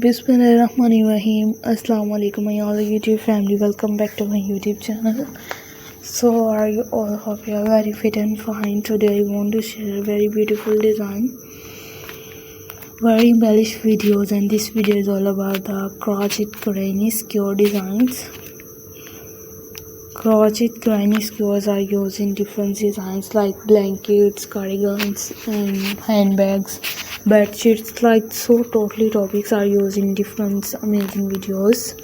Bismillahirrahmanirrahim. Assalamu alaikum my all YouTube family. Welcome back to my YouTube channel. So are you all? Hope you are very fit and fine. Today I want to share a very beautiful design, very embellished videos, and this video is all about the crochet granny skewer designs. Crochet granny skewers are used in different designs like blankets, cardigans, and handbags, bed sheets. Like so totally topics are used in different amazing videos.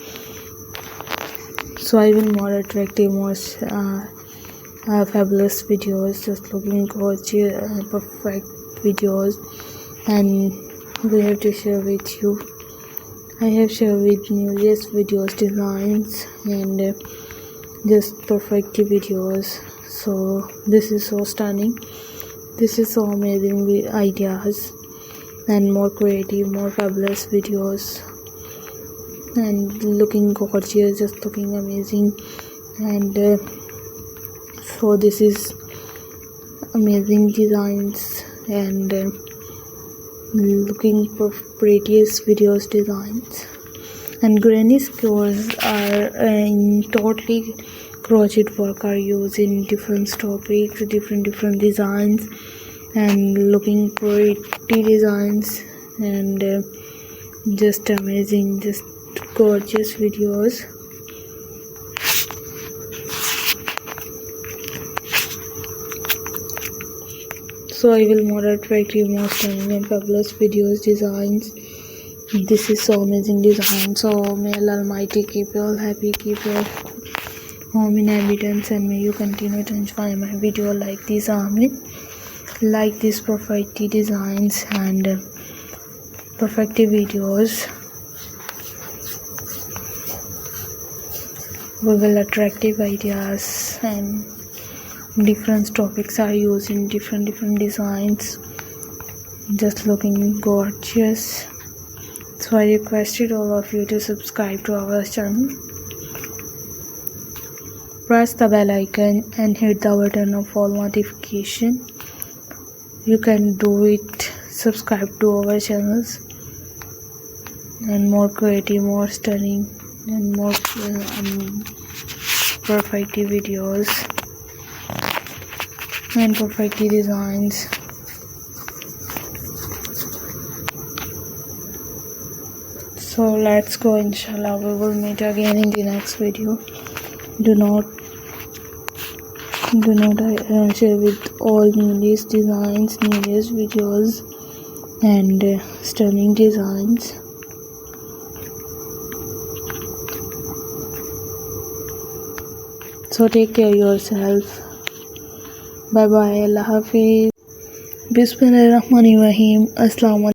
So I will more attractive, more fabulous videos, just looking gorgeous, perfect videos, and we have to share with you. I have shared with numerous videos, designs, and just perfect videos. So this is so stunning, this is so amazing ideas, and more creative, more fabulous videos, and looking gorgeous, just looking amazing. And so this is amazing designs, and looking for prettiest videos, designs. And granny skewers are in totally crochet work, are used in different topics, different designs, and looking pretty designs, and just amazing, just gorgeous videos. So I will more attractive, more stunning and fabulous videos, designs. This is so amazing design. So may Allah Almighty keep you all happy, keep your home in abundance, and may you continue to enjoy my video like this. Amen. Like these perfect designs and perfect videos. We will attractive ideas, and different topics are used in different designs, just looking gorgeous. So I requested all of you to subscribe to our channel, press the bell icon and hit the button of all notification. You can do it, subscribe to our channels, and more creative, more stunning, and more perfect videos and perfect designs. So let's go, inshallah. We will meet again in the next video. Do not share with all newest designs, newest videos, and stunning designs. So take care of yourself. Bye bye. Allah Hafiz. Bismillahirrahmanirrahim. Assalamu alaikum.